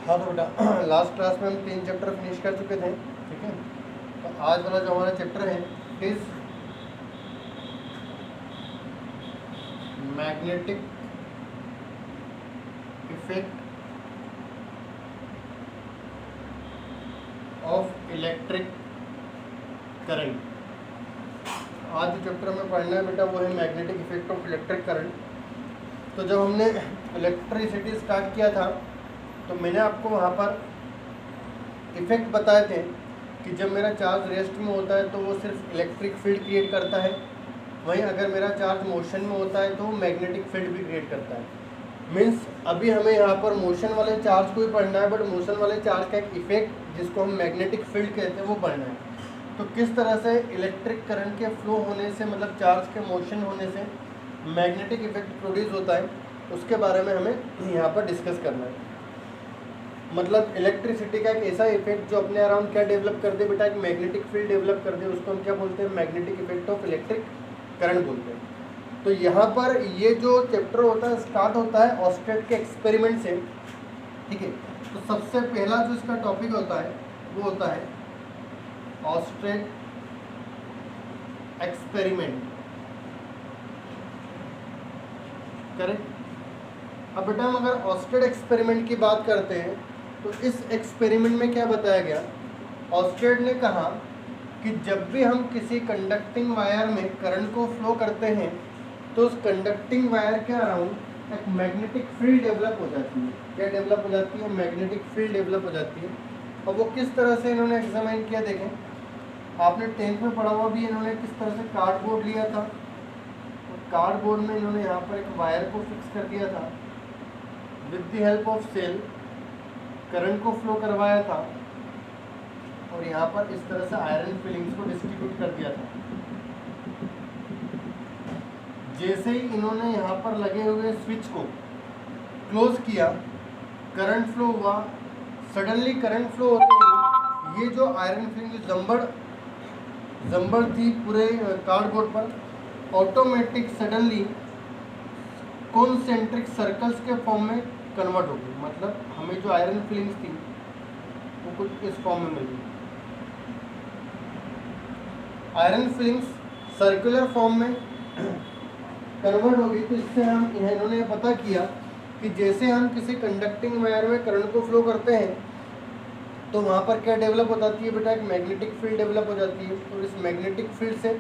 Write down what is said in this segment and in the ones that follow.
हाँ तो बेटा लास्ट क्लास में हम 3 चैप्टर फिनिश कर चुके थे, ठीक है। तो आज वाला जो हमारा चैप्टर है is magnetic effect of electric current. आज जो चैप्टर हमें पढ़ना है बेटा वो है magnetic effect of electric current. तो जब हमने इलेक्ट्रिसिटी स्टार्ट किया था तो मैंने आपको वहाँ पर इफेक्ट बताए थे कि जब मेरा चार्ज रेस्ट में होता है तो वो सिर्फ इलेक्ट्रिक फील्ड क्रिएट करता है, वहीं अगर मेरा चार्ज मोशन में होता है तो वो मैग्नेटिक फील्ड भी क्रिएट करता है। मीन्स अभी हमें यहाँ पर मोशन वाले चार्ज को ही पढ़ना है, बट मोशन वाले चार्ज का एक इफेक्ट जिसको हम मैग्नेटिक फील्ड कहते हैं वो पढ़ना है। तो किस तरह से इलेक्ट्रिक करंट के फ्लो होने से, मतलब चार्ज के मोशन होने से मैग्नेटिक इफेक्ट प्रोड्यूस होता है, उसके बारे में हमें यहाँ पर डिस्कस करना है। मतलब इलेक्ट्रिसिटी का एक ऐसा इफेक्ट जो अपने अराउंड क्या डेवलप कर दे बेटा, एक मैग्नेटिक फील्ड डेवलप कर दे, उसको हम क्या बोलते हैं, magnetic effect of electric current बोलते हैं। तो यहाँ पर ये जो चैप्टर होता है स्टार्ट होता है ऑस्टेट के एक्सपेरिमेंट से, ठीक है। तो सबसे पहला जो इसका टॉपिक होता है वो होता है ऑस्टेट एक्सपेरिमेंट, करेक्ट। अब बेटा हम अगर ऑस्टेट एक्सपेरिमेंट की बात करते हैं तो इस एक्सपेरिमेंट में क्या बताया गया, ऑस्टेट ने कहा कि जब भी हम किसी कंडक्टिंग वायर में करंट को फ्लो करते हैं तो उस कंडक्टिंग वायर के अराउंड एक मैग्नेटिक फील्ड डेवलप हो जाती है। क्या डेवलप हो जाती है, मैग्नेटिक फील्ड डेवलप हो जाती है। और वो किस तरह से इन्होंने एग्जामिन किया, देखें आपने 10th में पढ़ा हुआ भी, इन्होंने किस तरह से कार्डबोर्ड लिया था, कार्डबोर्ड में इन्होंने यहाँ पर एक वायर को फिक्स कर दिया था, with the help of cell current को फ्लो करवाया था, और यहाँ पर इस तरह से आयरन फिलिंग्स को डिस्ट्रीब्यूट कर दिया था। जैसे ही इन्होंने यहाँ पर लगे हुए स्विच को क्लोज किया, करंट फ्लो हुआ। सडनली करंट फ्लो होते ही ये जो आयरन फिलिंग जो जंबड़ थी पूरे कार्डबोर्ड पर, ऑटोमेटिक सडनली कॉन्सेंट्रिक सर्कल्स के फॉर्म में कन्वर्ट हो गई। मतलब हमें जो आयरन फिलिंग्स थी वो कुछ इस फॉर्म में मिल गई। आयरन फिलिंग्स सर्कुलर फॉर्म में कन्वर्ट हो गई। तो इससे हम इन्होंने पता किया कि जैसे हम किसी कंडक्टिंग वायर में करंट को फ्लो करते हैं तो वहाँ पर क्या डेवलप हो जाती है बेटा, एक मैग्नेटिक फील्ड डेवलप हो जाती है। और इस मैग्नेटिक फील्ड से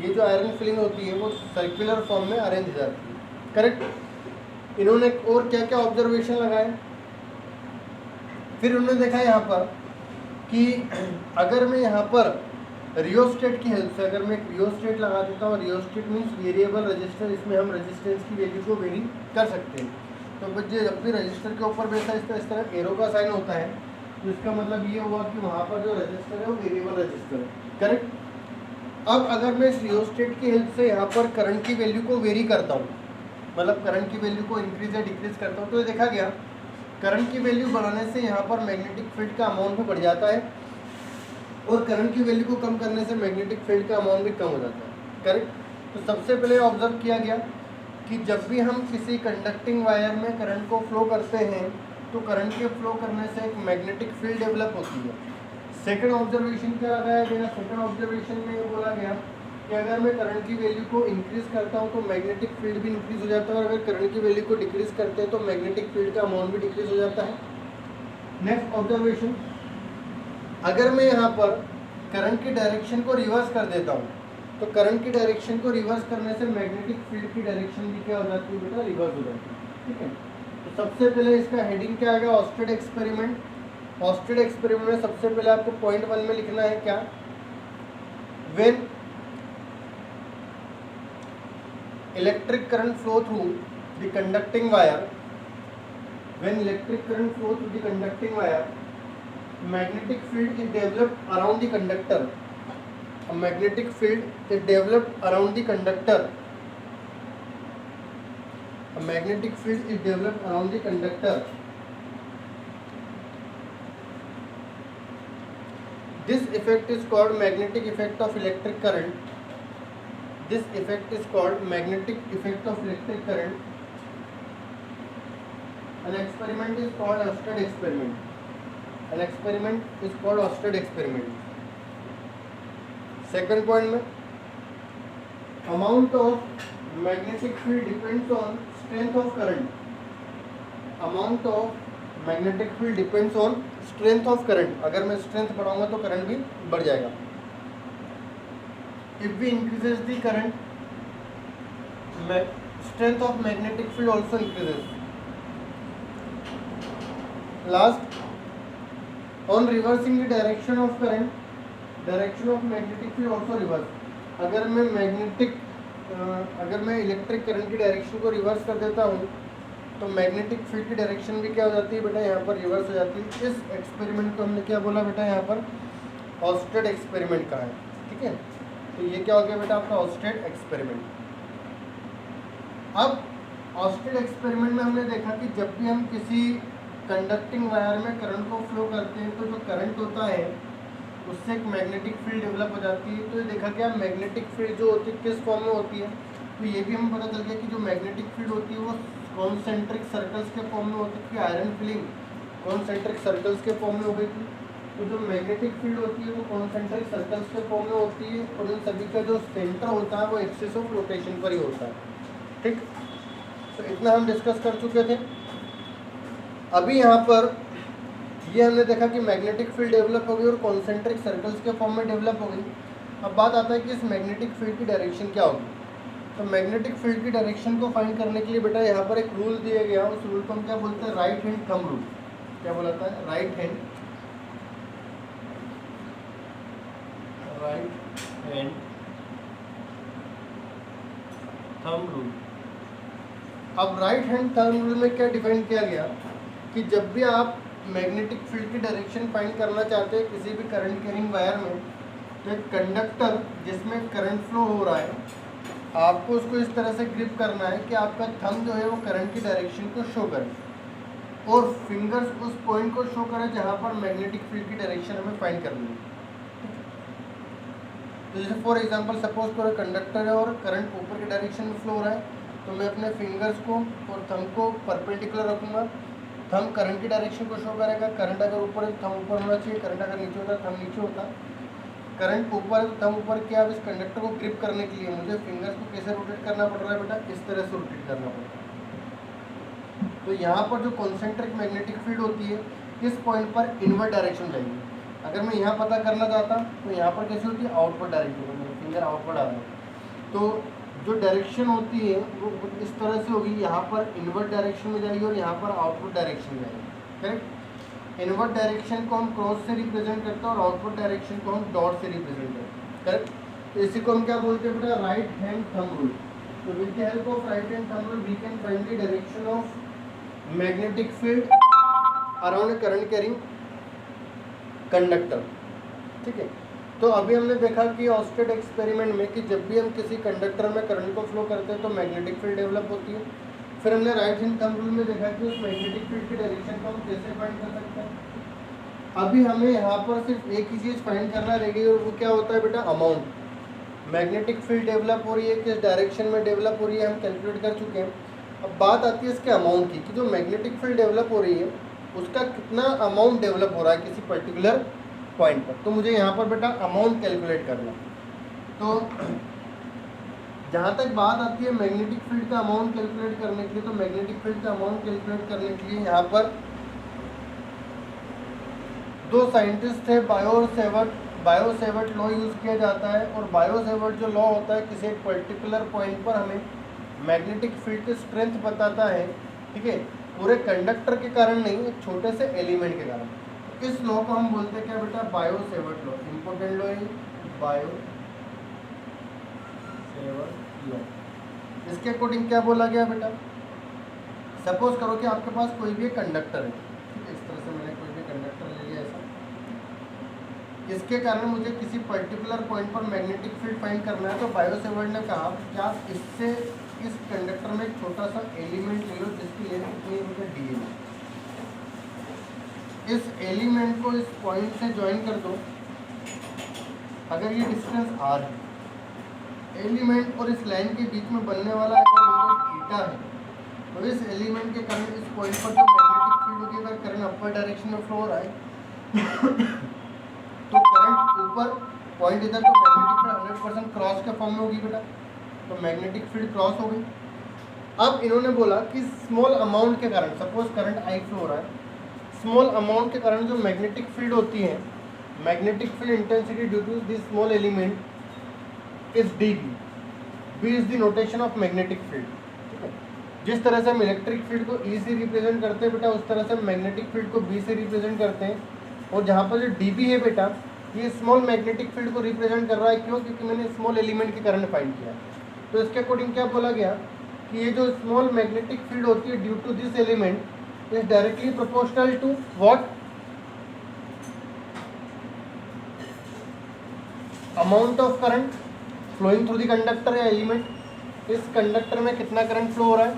ये जो आयरन फिलिंग होती है वो सर्कुलर फॉर्म में अरेंज हो जाती है, करेक्ट। इन्होंने और क्या क्या ऑब्जर्वेशन लगाए, फिर उन्होंने देखा यहाँ पर कि अगर मैं यहाँ पर रियोस्टेट की हेल्प से, अगर मैं एक रियोस्टेट लगा देता हूँ, रियोस्टेट मीन्स वेरिएबल रजिस्टर, इसमें हम रजिस्टेंस की वैल्यू को वेरी कर सकते हैं। तो बच्चे जब भी रजिस्टर के ऊपर बैठा इस तरह एरो का साइन होता है, तो इसका मतलब ये हुआ कि वहाँ पर जो रजिस्टर है वो वेरिएबल रजिस्टर है, करेक्ट। अब अगर मैं इस रियोस्टेट की हेल्प से यहाँ पर करंट की वैल्यू को वेरी करता हूँ, मतलब करंट की वैल्यू को इंक्रीज या डिक्रीज करता हूँ, तो ये देखा गया करंट की वैल्यू बढ़ाने से यहाँ पर मैग्नेटिक फील्ड का अमाउंट भी बढ़ जाता है, और करंट की वैल्यू को कम करने से मैग्नेटिक फील्ड का अमाउंट भी कम हो जाता है, करेक्ट। तो सबसे पहले ऑब्जर्व किया गया कि जब भी हम किसी कंडक्टिंग वायर में करंट को फ्लो करते हैं तो करंट के फ्लो करने से एक मैग्नेटिक फील्ड डेवलप होती है। सेकंड ऑब्जर्वेशन क्या लगाया गया, सेकंड ऑब्जर्वेशन में ये बोला गया कि अगर मैं करंट की वैल्यू को इंक्रीज करता हूँ तो मैग्नेटिक फील्ड भी इंक्रीज हो जाता है, और अगर करंट की वैल्यू को डिक्रीज करते हैं तो मैग्नेटिक फील्ड का अमाउंट भी डिक्रीज हो जाता है। नेक्स्ट ऑब्जर्वेशन, अगर मैं यहाँ पर करंट की डायरेक्शन को रिवर्स कर देता हूँ तो करंट की डायरेक्शन को रिवर्स करने से मैग्नेटिक फील्ड की डायरेक्शन भी क्या हो जाती है बेटा, रिवर्स हो जाती है, ठीक है। तो सबसे पहले इसका हेडिंग क्या आएगा, ऑस्टेट एक्सपेरिमेंट। ऑस्टेट एक्सपेरिमेंट में सबसे पहले आपको पॉइंट 1 में लिखना है क्या, when electric current flow through the conducting wire, when electric current flow through the conducting wire, magnetic field is developed around the conductor. A magnetic field is developed around the conductor. A magnetic field is developed around the conductor. This effect is called magnetic effect of electric current. This effect is called magnetic effect of electric current. An experiment is called Oersted experiment. An experiment is called Oersted experiment. Second point में amount of magnetic field depends on strength of current. Amount of magnetic field depends on strength of current. अगर मैं strength बढ़ाऊंगा तो current भी बढ़ जाएगा। If we increases the current, strength of magnetic field also increases. Last, on reversing the direction of current, direction of magnetic field also reverse. अगर मैं electric current की डायरेक्शन को रिवर्स कर देता हूँ तो मैग्नेटिक फील्ड की डायरेक्शन भी क्या हो जाती है बेटा, यहाँ पर रिवर्स हो जाती है। इस एक्सपेरिमेंट को हमने क्या बोला बेटा, यहाँ पर ऑस्टेड एक्सपेरिमेंट कहा है। ठीक है, तो ये क्या हो गया बेटा आपका ऑस्टेड एक्सपेरिमेंट। अब ऑस्टेड एक्सपेरिमेंट में हमने देखा कि जब भी हम किसी कंडक्टिंग वायर में करंट को फ्लो करते हैं तो जो करंट होता है उससे एक मैग्नेटिक फील्ड डेवलप हो जाती है। तो ये देखा गया मैग्नेटिक फील्ड जो होती है किस फॉर्म में होती है, तो ये भी हमें पता चल गया कि जो मैग्नेटिक फील्ड होती है वो कॉन्सेंट्रिक सर्कल्स के फॉर्म में होती है। आयरन फिलिंग कॉन्सेंट्रिक सर्कल्स के फॉर्म में हो गई थी। तो जो मैग्नेटिक फील्ड होती है वो कॉन्सेंट्रिक सर्कल्स के फॉर्म में होती है और इन सभी का जो सेंटर होता है वो एक्सिस ऑफ रोटेशन पर ही होता है। ठीक, तो इतना हम डिस्कस कर चुके थे। अभी यहाँ पर ये हमने देखा कि मैग्नेटिक फील्ड डेवलप हो गई और कॉन्सेंट्रिक सर्कल्स के फॉर्म में डेवलप हो गई। अब बात आता है कि इस मैग्नेटिक फील्ड की डायरेक्शन क्या होगी। तो मैग्नेटिक फील्ड की डायरेक्शन को फाइंड करने के लिए बेटा यहाँ पर एक रूल दिया गया, उस रूल को हम क्या बोलते हैं, राइट हैंड थंब रूल। क्या बोलाता है, राइट हैंड थंब रूल। अब राइट हैंड थंब रूल में क्या डिफाइन किया गया कि जब भी आप मैग्नेटिक फील्ड की डायरेक्शन फाइंड करना चाहते हैं किसी भी करंट कैरिंग वायर में, तो एक कंडक्टर जिसमें करंट फ्लो हो रहा है आपको उसको इस तरह से ग्रिप करना है कि आपका थंब जो है वो करंट की डायरेक्शन को शो करे और फिंगर्स उस पॉइंट को शो करे जहाँ पर मैग्नेटिक फील्ड की डायरेक्शन हमें फाइंड करनी है। तो जैसे फॉर एग्जांपल सपोज करो कंडक्टर है और करंट ऊपर की डायरेक्शन में फ्लो हो रहा है, तो मैं अपने फिंगर्स को और थंब को परपेंडिकुलर रखूँगा। थंब करंट की डायरेक्शन को शो करेगा। करंट अगर ऊपर है थंब ऊपर होना चाहिए, करंट अगर नीचे होता है थंब नीचे होता। करंट ऊपर है थंब ऊपर। क्या अब इस कंडक्टर को ग्रिप करने के लिए मुझे फिंगर्स को कैसे रोटेट करना पड़ रहा है बेटा, इस तरह से रोटेट करना पड़ रहा है। तो यहाँ पर जो कॉन्सेंट्रिक मैग्नेटिक फील्ड होती है इस पॉइंट पर इनवर्ट डायरेक्शन जाएगी। अगर मैं यहाँ पता करना चाहता तो यहाँ पर कैसे होती है, आउटवर्ड डायरेक्शन, फिंगर आउटवर्ड आ रहा है। तो जो डायरेक्शन होती है वो इस तरह से होगी, यहाँ पर इनवर्ट डायरेक्शन में जाएगी और यहाँ पर आउटवर्ड डायरेक्शन में जाएगी। करेक्ट, इनवर्ट डायरेक्शन को हम क्रॉस से रिप्रेजेंट करते हैं और आउटवर्ड डायरेक्शन को हम डॉट से रिप्रेजेंट करते हैं। करेक्ट, तो इसी को हम क्या बोलते हैं बेटा, राइट हैंड थंब रूल। तो with the help of right hand thumb rule we can find the direction of magnetic field around a current carrying conductor. ठीक है, तो अभी हमने देखा कि ऑस्टेड एक्सपेरिमेंट में कि जब भी हम किसी कंडक्टर में करंट को फ्लो करते हैं तो मैग्नेटिक फील्ड डेवलप होती है। फिर हमने राइट हैंड थंब रूल में देखा कि उस मैग्नेटिक फील्ड की डायरेक्शन को हम कैसे फाइंड कर सकते हैं। अभी हमें यहाँ पर सिर्फ एक ही चीज़ फाइंड करना रह गई और वो क्या होता है बेटा, अमाउंट। मैग्नेटिक फील्ड डेवलप हो रही है, किस डायरेक्शन में डेवलप हो रही है हम कैलकुलेट कर चुके हैं। अब बात आती है इसके अमाउंट की कि जो मैग्नेटिक फील्ड डेवलप हो रही है उसका कितना अमाउंट डेवलप हो रहा है किसी पर्टिकुलर पॉइंट पर। तो मुझे यहाँ पर बेटा अमाउंट कैलकुलेट करना। तो जहाँ तक बात आती है मैग्नेटिक फील्ड का अमाउंट कैलकुलेट करने के लिए, तो मैग्नेटिक फील्ड का अमाउंट कैलकुलेट करने के लिए यहाँ पर दो साइंटिस्ट थे, बायो सेवर्ट लॉ यूज़ किया जाता है। और बायो सेवर्ट जो लॉ होता है किसी एक पर्टिकुलर पॉइंट पर हमें मैग्नेटिक फील्ड की स्ट्रेंथ बताता है। ठीक है, पूरे कंडक्टर के कारण नहीं, एक छोटे से एलिमेंट के कारण। इस लॉ को हम बोलते हैं क्या बेटा, bio Savart law. Important law है बायो सेवर्ट लॉ। इसके अकॉर्डिंग क्या बोला गया बेटा, सपोज करो कि आपके पास कोई भी कंडक्टर है। ठीक है, इस तरह से मैंने कोई भी कंडक्टर ले लिया ऐसा, इसके कारण मुझे किसी पर्टिकुलर पॉइंट पर मैग्नेटिक फील्ड फाइंड करना है। तो बायो सेवर्ट ने कहा कि आप इससे इस कंडक्टर में एक छोटा सा एलिमेंट ले लो जिसकी लेंथ कितनी है, डी है। इस एलिमेंट को इस पॉइंट से ज्वाइन कर दो। अगर ये डिस्टेंस r है, एलिमेंट और इस लाइन के बीच में बनने वाला अगर एंगल थीटा है, तो इस एलिमेंट के कारण इस पॉइंट पर जो मैग्नेटिक फील्ड होगी, अगर करंट अपर डायरेक्शन में फ्लो हो रहा है तो करंट ऊपर, पॉइंट इधर, तो मैग्नेटिक फील्ड 100% क्रॉस के फॉर्म में होगी बेटा, तो मैग्नेटिक फील्ड क्रॉस हो गई। अब इन्होंने बोला कि स्मॉल अमाउंट के कारण, सपोज करंट आई फ्लो हो रहा है, स्मॉल अमाउंट के कारण जो मैग्नेटिक फील्ड होती है, magnetic field intensity due to this small element is dB। B is the notation of magnetic field. ठीक है, जिस तरह से हम इलेक्ट्रिक फील्ड को E से रिप्रेजेंट करते हैं बेटा, उस तरह से मैग्नेटिक फील्ड को B से रिप्रेजेंट करते हैं। और जहाँ पर जो dB है बेटा, ये स्मॉल मैग्नेटिक फील्ड को रिप्रेजेंट कर रहा है। क्यों? क्योंकि मैंने स्मॉल एलिमेंट के करंट फाइंड किया। तो इसके अकॉर्डिंग क्या बोला गया कि ये जो स्मॉल मैग्नेटिक फील्ड होती है due to this element is directly proportional to what? Amount of current flowing through the conductor या एलिमेंट। इस कंडक्टर में कितना करंट फ्लो हो रहा है?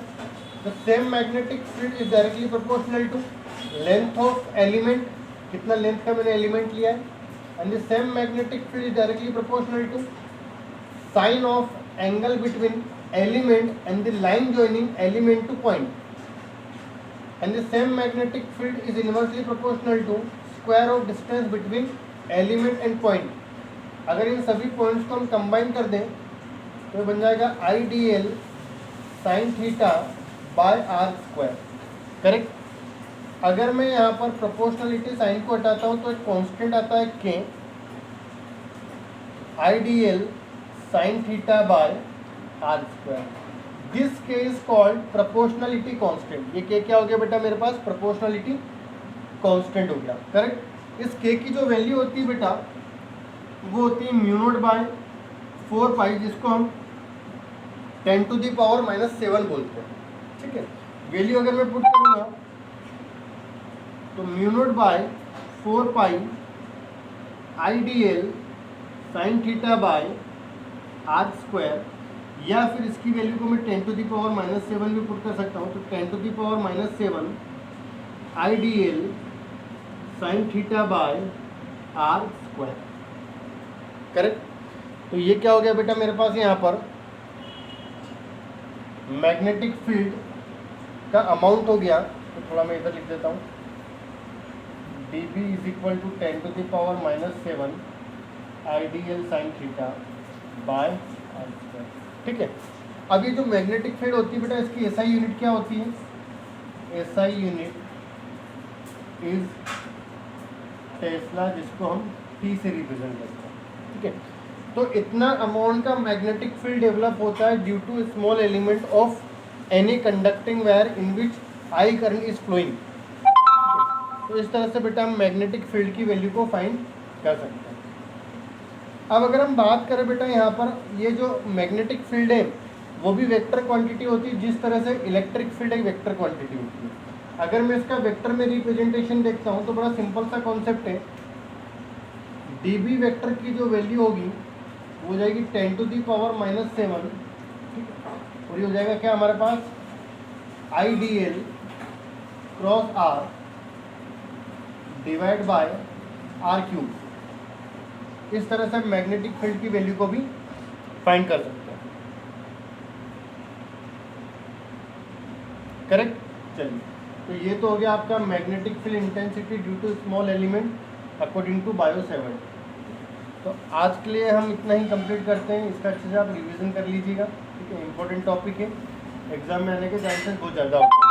The same magnetic field is directly proportional to length of element, कितना length का मैंने एलिमेंट लिया है, and the same magnetic field is directly proportional to sine of angle between element and the line joining element to point, and the same magnetic field is inversely proportional to square of distance between element and point। अगर इन सभी points को हम combine कर दें तो बन जाएगा IDL sin theta by R square. Correct. अगर मैं यहाँ पर प्रोपोर्शनलिटी साइन को हटाता हूँ तो एक कांस्टेंट आता है K, IDL sin theta by R square. This K is called proportionality constant. ये के क्या हो गया बेटा मेरे पास? प्रोपोर्शनलिटी कांस्टेंट हो गया। करेक्ट। इस के की जो वैल्यू होती है बेटा वो होती है म्यू नॉट बाय 4 पाई, जिसको हम 10⁻⁻7 बोलते हैं। ठीक है, वैल्यू अगर मैं पुट करूँगा तो mu naught by 4 pi IDL sine theta by R square, या फिर इसकी वैल्यू को मैं 10⁻⁻7 भी पुट कर सकता हूँ। तो 10⁻⁻7 IDL sine theta by R square. Correct. तो ये क्या हो गया बेटा मेरे पास यहाँ पर मैग्नेटिक फील्ड का अमाउंट हो गया। तो थोड़ा मैं इधर लिख देता हूँ, dB is equal to 10⁻⁻7 IDL sine theta by R square. ठीक है। अब ये जो मैग्नेटिक फील्ड होती है बेटा, इसकी SI यूनिट क्या होती है? SI यूनिट इज टेस्ला, जिसको हम T से रिप्रेजेंट करते हैं। ठीक है। तो इतना अमाउंट का मैग्नेटिक फील्ड डेवलप होता है due to small element of any conducting wire in which I current is flowing. तो इस तरह से बेटा हम मैग्नेटिक फील्ड की वैल्यू को फाइंड कर सकते हैं। अब अगर हम बात करें बेटा यहाँ पर, ये जो मैग्नेटिक फील्ड है वो भी वेक्टर क्वांटिटी होती है, जिस तरह से इलेक्ट्रिक फील्ड एक वेक्टर क्वांटिटी होती है। अगर मैं इसका वेक्टर में रिप्रेजेंटेशन देखता हूँ तो बड़ा सिंपल सा कॉन्सेप्ट है। dB वेक्टर की जो वैल्यू होगी वो हो जाएगी 10⁻⁻7। और ये हो जाएगा क्या हमारे पास? IDL cross R divide by R³। इस तरह से मैग्नेटिक फील्ड की वैल्यू को भी फाइंड कर सकते हैं। करेक्ट। चलिए, तो ये तो हो गया आपका magnetic field intensity due to small element according to Biot Savart. तो आज के लिए हम इतना ही कंप्लीट करते हैं। इसका अच्छे से आप रिवीजन कर लीजिएगा। ठीक है, इंपॉर्टेंट टॉपिक है, एग्जाम में आने के चांसेस बहुत ज़्यादा होते हैं।